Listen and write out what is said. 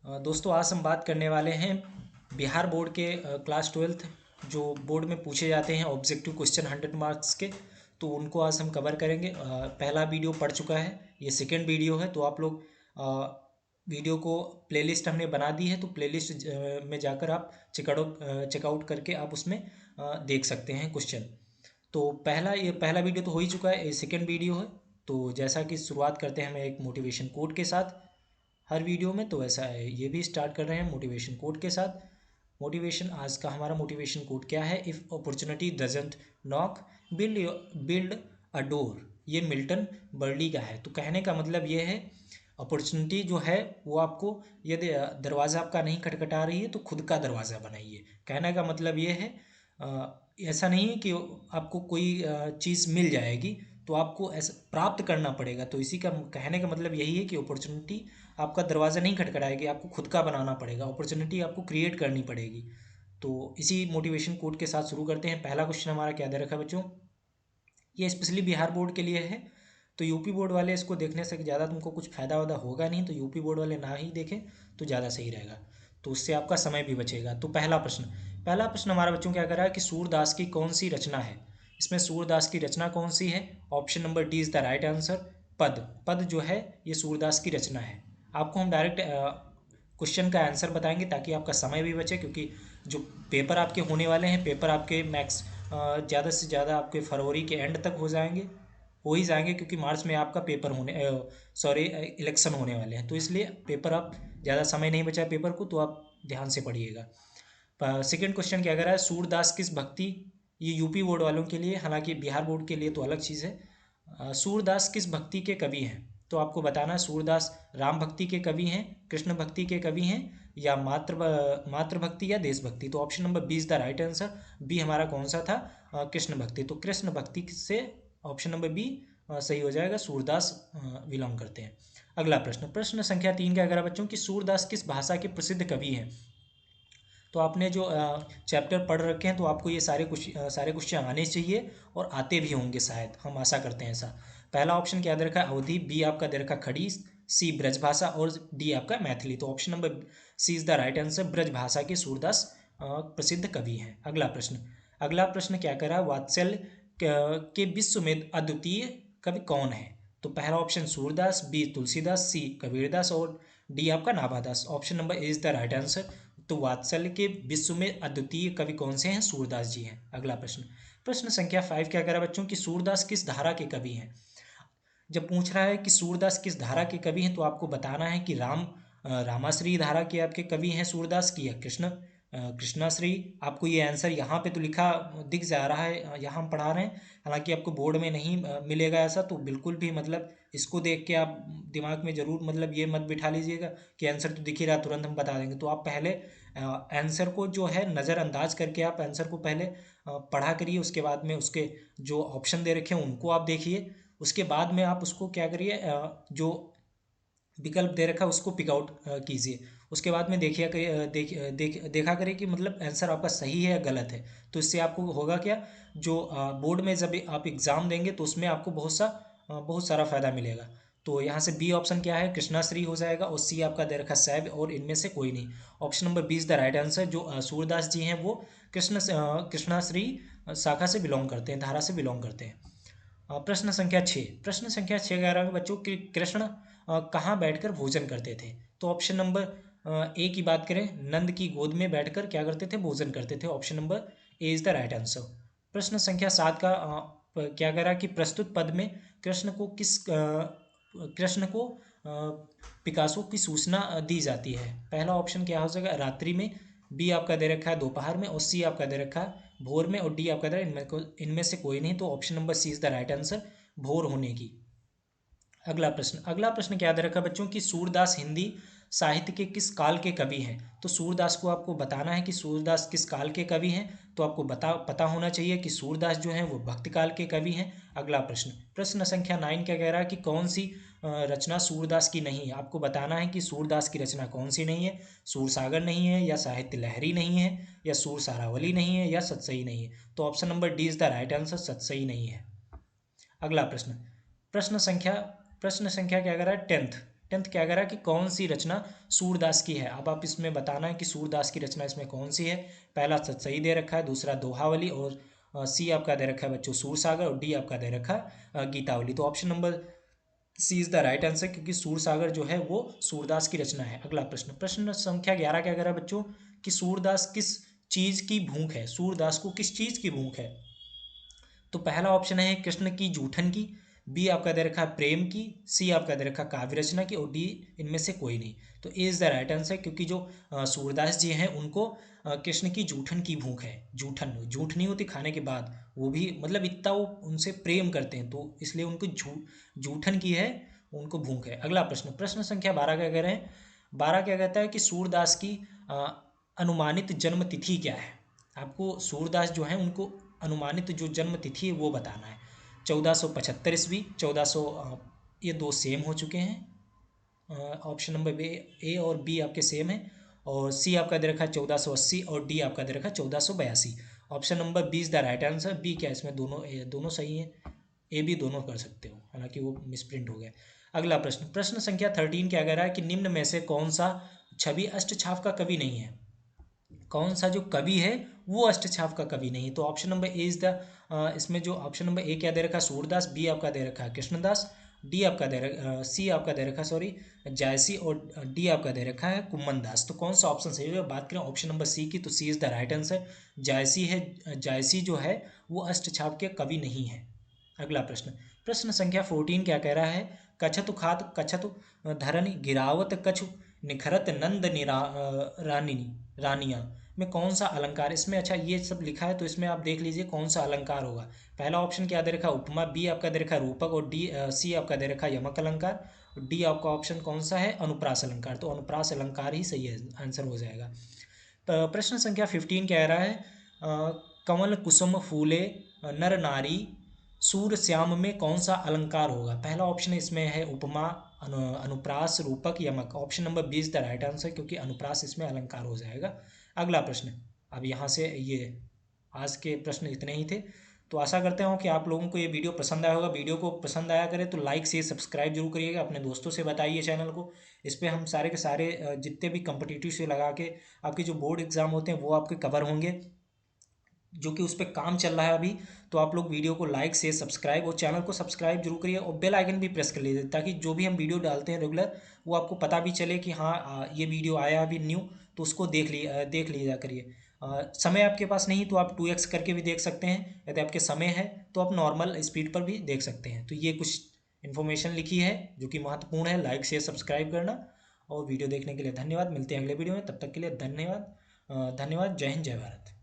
दोस्तों आज हम बात करने वाले हैं बिहार बोर्ड के क्लास 12th जो बोर्ड में पूछे जाते हैं ऑब्जेक्टिव क्वेश्चन 100 मार्क्स के। तो उनको आज हम कवर करेंगे। पहला वीडियो पड़ चुका है, ये सेकंड वीडियो है। तो आप लोग वीडियो को प्लेलिस्ट हमने बना दी है, तो प्लेलिस्ट में जाकर आप चेकआउट करके आप उसमें देख सकते हैं क्वेश्चन। तो पहला वीडियो तो हो ही चुका है, ये सेकंड वीडियो है। तो जैसा कि शुरुआत करते हैं हम एक मोटिवेशन कोट के साथ हर वीडियो में, तो ऐसा है ये भी स्टार्ट कर रहे हैं मोटिवेशन कोट के साथ। मोटिवेशन आज का हमारा मोटिवेशन कोट क्या है? If opportunity doesn't knock build a door. ये मिल्टन बर्ली का है। तो कहने का मतलब ये है अपॉर्चुनिटी जो है वो आपको, यदि दरवाज़ा आपका नहीं खटखटा रही है तो खुद का दरवाज़ा बनाइए। कहने का मतलब ये है ऐसा नहीं है कि आपको कोई चीज़ मिल जाएगी, तो आपको ऐसा प्राप्त करना पड़ेगा। तो इसी का कहने का मतलब यही है कि अपॉर्चुनिटी आपका दरवाज़ा नहीं खटखटाएगी, आपको खुद का बनाना पड़ेगा, अपॉर्चुनिटी आपको क्रिएट करनी पड़ेगी। तो इसी मोटिवेशन कोट के साथ शुरू करते हैं। पहला क्वेश्चन हमारा क्या दे रखा है बच्चों? ये स्पेशली बिहार बोर्ड के लिए है। तो यूपी बोर्ड वाले इसको देखने से ज़्यादा तुमको कुछ फ़ायदा वादा होगा नहीं, तो यूपी बोर्ड वाले ना ही देखें तो ज़्यादा सही रहेगा। तो उससे आपका समय भी बचेगा। तो पहला प्रश्न हमारा बच्चों क्या कर रहा है कि सूरदास की कौन सी रचना है? इसमें सूरदास की रचना कौन सी है? Option number D is the right answer. पद जो है ये सूरदास की रचना है। आपको हम डायरेक्ट क्वेश्चन का आंसर बताएंगे ताकि आपका समय भी बचे, क्योंकि जो पेपर आपके होने वाले हैं, पेपर आपके मैक्स ज़्यादा से ज़्यादा आपके फरवरी के एंड तक हो ही जाएंगे, क्योंकि मार्च में आपका पेपर इलेक्शन होने वाले हैं। तो इसलिए पेपर आप ज़्यादा समय नहीं बचा है पेपर को, तो आप ध्यान से पढ़िएगा। सेकंड क्वेश्चन क्या कर रहा है? सूरदास किस भक्ति, ये यूपी बोर्ड वालों के लिए, हालांकि बिहार बोर्ड के लिए तो अलग चीज़ है। सूरदास किस भक्ति के कवि हैं? तो आपको बताना है सूरदास राम भक्ति के कवि हैं, कृष्ण भक्ति के कवि हैं, या मातृ भक्ति या देशभक्ति। तो option number B is the right answer. B हमारा कौन सा था? कृष्ण भक्ति। तो कृष्ण भक्ति से ऑप्शन नंबर बी सही हो जाएगा। सूरदास बिलोंग करते हैं। अगला प्रश्न संख्या 3 क्या करा बच्चों कि सूरदास किस भाषा के प्रसिद्ध कवि हैं? तो आपने जो चैप्टर पढ़ रखे हैं, तो आपको ये सारे क्वेश्चन आने चाहिए और आते भी होंगे शायद, हम आशा करते हैं ऐसा। पहला ऑप्शन क्या दे रखा है? अवधी। बी आपका दे रखा खड़ी। सी ब्रजभाषा और डी आपका मैथिली। तो option number C is the right answer. Brajbhasha के सूरदास प्रसिद्ध कवि हैं। अगला प्रश्न क्या करा? वात्सल्य के विश्व में अद्वितीय कवि कौन है? तो पहला ऑप्शन सूरदास, बी तुलसीदास, सी कबीरदास और डी आपका Nabhadas. Option number A is the right answer. तो वात्सल्य के विश्व में अद्वितीय कवि कौन से हैं? सूरदास जी हैं। अगला प्रश्न संख्या 5 क्या करा बच्चों कि सूरदास किस धारा के कवि हैं? जब पूछ रहा है कि सूरदास किस धारा के कवि हैं, तो आपको बताना है कि रामाश्री धारा के आपके कवि हैं सूरदास की, या कृष्णाश्री। आपको ये आंसर यहाँ पे तो लिखा दिख जा रहा है, यहाँ हम पढ़ा रहे हैं, हालांकि आपको बोर्ड में नहीं मिलेगा ऐसा। तो बिल्कुल भी मतलब इसको देख के आप दिमाग में ज़रूर मतलब ये मत बिठा लीजिएगा कि आंसर तो दिख ही रहा, तुरंत हम बता देंगे। तो आप पहले आंसर को जो है नज़रअंदाज करके आप आंसर को पहले पढ़ा करिए, उसके बाद में उसके जो ऑप्शन दे रखे हैं उनको आप देखिए, उसके बाद में आप उसको क्या करिए, जो विकल्प दे रखा है उसको पिक आउट कीजिए। उसके बाद में देखा करिए कि मतलब आंसर आपका सही है या गलत है। तो इससे आपको होगा क्या, जो बोर्ड में जब आप एग्ज़ाम देंगे तो उसमें आपको बहुत सारा फ़ायदा मिलेगा। तो यहाँ से बी ऑप्शन क्या है? कृष्णाश्री हो जाएगा, और सी आपका दे रखा सैब, और इनमें से कोई नहीं। Option number B is the right answer. जो सूरदास जी हैं वो कृष्णाश्री शाखा से बिलोंग करते हैं, धारा से बिलोंग करते हैं। प्रश्न संख्या 6 कह रहा है बच्चों कि कृष्ण कहाँ बैठकर भोजन करते थे? तो ऑप्शन नंबर ए की बात करें, नंद की गोद में बैठकर क्या करते थे? भोजन करते थे। Option number A is the right answer. प्रश्न संख्या 7 का क्या कह रहा है कि प्रस्तुत पद में कृष्ण को पिकासो की सूचना दी जाती है? पहला ऑप्शन क्या हो जाएगा? रात्रि में। बी आपका दे रखा है दोपहर में, और सी आपका दे रखा है भोर में, और डी आपका दे रखा है इनमें से कोई नहीं। तो option number C is the right answer, भोर होने की। अगला प्रश्न क्या दे रखा बच्चों कि सूरदास हिंदी साहित्य के किस काल के कवि हैं? तो सूरदास को आपको बताना है कि सूरदास किस काल के कवि हैं। तो आपको पता होना चाहिए कि सूरदास जो हैं वो भक्ति काल के कवि हैं। अगला प्रश्न संख्या 9 क्या कह रहा है कि कौन सी रचना सूरदास की नहीं है? आपको बताना है कि सूरदास की रचना कौन सी नहीं है। सूरसागर नहीं है, या साहित्य लहरी नहीं है, या सूर सारावली नहीं है, या सतसई नहीं है। तो option number D is the right answer, Satsai नहीं है। अगला प्रश्न संख्या क्या कर रहा है? 10th 10th क्या कह रहा है कि कौन सी रचना सूरदास की है। अब आप इसमें बताना है कि सूरदास की रचना इसमें कौन सी है। पहला सही दे रखा है, दूसरा दोहावली, और सी आपका दे रखा है बच्चों सूरसागर, और डी आपका दे रखा है गीतावली। तो option number C is the right answer, क्योंकि सूरसागर जो है वो सूरदास की रचना है। अगला प्रश्न, प्रश्न संख्या 11 क्या कह रहा है बच्चों कि सूरदास किस चीज की भूख है, सूरदास को किस चीज की भूख है। तो पहला ऑप्शन है कृष्ण की जूठन की, बी आपका दे रखा है प्रेम की, सी आपका दे रखा काव्य रचना की, और डी इनमें से कोई नहीं। तो ए इज द राइट आंसर, क्योंकि जो सूरदास जी हैं उनको कृष्ण की जूठन की भूख है। जूठन, झूठ नहीं होती खाने के बाद, वो भी मतलब इतना वो उनसे प्रेम करते हैं, तो इसलिए उनको जूठन की है, उनको भूख है। अगला प्रश्न, प्रश्न संख्या 12 क्या कह रहे हैं। 12 क्या कहता है कि सूरदास की अनुमानित जन्म तिथि क्या है। आपको सूरदास जो है उनको अनुमानित जो जन्म तिथि है वो बताना है। 1475 ईस्वी, 1400, ये दो सेम हो चुके हैं। ऑप्शन नंबर ए और बी आपके सेम है, और सी आपका दे रखा है 1480, और डी आपका दे रखा है 1482। Option number B is the right answer. B क्या इसमें दोनों सही है, ए बी दोनों कर सकते हो, हालांकि वो मिसप्रिंट हो गया। अगला प्रश्न, प्रश्न संख्या 13 क्या कह रहा है कि निम्न में से कौन सा छवि अष्टछाप का कवि नहीं है। कौन सा जो कवि है वो अष्टछाप का कवि नहीं। तो option number A is the, इसमें जो ऑप्शन नंबर ए क्या दे रखा है सूरदास, बी आपका दे रखा है कृष्णदास, डी आपका दे रखा, सी आपका दे रखा सॉरी जायसी, और डी आपका दे रखा है कुम्मन दास। तो कौन सा ऑप्शन सही है। बात करें ऑप्शन नंबर सी की, तो सी इज द राइट आंसर, जायसी है। जायसी जो है वो अष्टछाप के कवि नहीं है। अगला प्रश्न, प्रश्न संख्या 14 क्या कह रहा है, कछतु खात कछतु धरनी गिरावत कछु निखरत नंद रानिनी रानिया में कौन सा अलंकार। इसमें अच्छा ये सब लिखा है, तो इसमें आप देख लीजिए कौन सा अलंकार होगा। पहला ऑप्शन क्या दे रखा है उपमा, बी आपका दे रखा है रूपक, और डी सी आपका दे रखा है यमक अलंकार, डी आपका ऑप्शन कौन सा है अनुप्रास अलंकार। तो अनुप्रास अलंकार ही सही है, आंसर हो जाएगा। प्रश्न संख्या 15 कह रहा है कमल कुसुम फूले नर नारी सूर श्याम में कौन सा अलंकार होगा। पहला ऑप्शन इसमें है उपमा, अनुप्रास, रूपक, यमक। Option number B is the right answer, क्योंकि अनुप्रास इसमें अलंकार हो जाएगा। अगला प्रश्न, अब यहाँ से ये आज के प्रश्न इतने ही थे। तो आशा करते हो कि आप लोगों को ये वीडियो पसंद आया होगा। वीडियो को पसंद आया करे तो लाइक शेयर सब्सक्राइब जरूर करिएगा, अपने दोस्तों से बताइए चैनल को। इस पर हम सारे के सारे जितने भी कम्पिटिटिव से लगा के आपके जो बोर्ड एग्जाम होते हैं वो आपके कवर होंगे, जो कि उस पर काम चल रहा है अभी। तो आप लोग वीडियो को लाइक शेयर सब्सक्राइब और चैनल को सब्सक्राइब जरूर करिए, और बेल आइकन भी प्रेस कर लीजिए, ताकि जो भी हम वीडियो डालते हैं रेगुलर वो आपको पता भी चले कि हाँ ये वीडियो आया अभी न्यू, तो उसको देख लिया करिए। समय आपके पास नहीं तो आप 2x करके भी देख सकते हैं, यदि आपके समय है तो आप नॉर्मल स्पीड पर भी देख सकते हैं। तो ये कुछ इन्फॉर्मेशन लिखी है जो कि महत्वपूर्ण है। लाइक शेयर सब्सक्राइब करना, और वीडियो देखने के लिए धन्यवाद। मिलते हैं अगले वीडियो में, तब तक के लिए धन्यवाद। धन्यवाद। जय हिंद, जय भारत।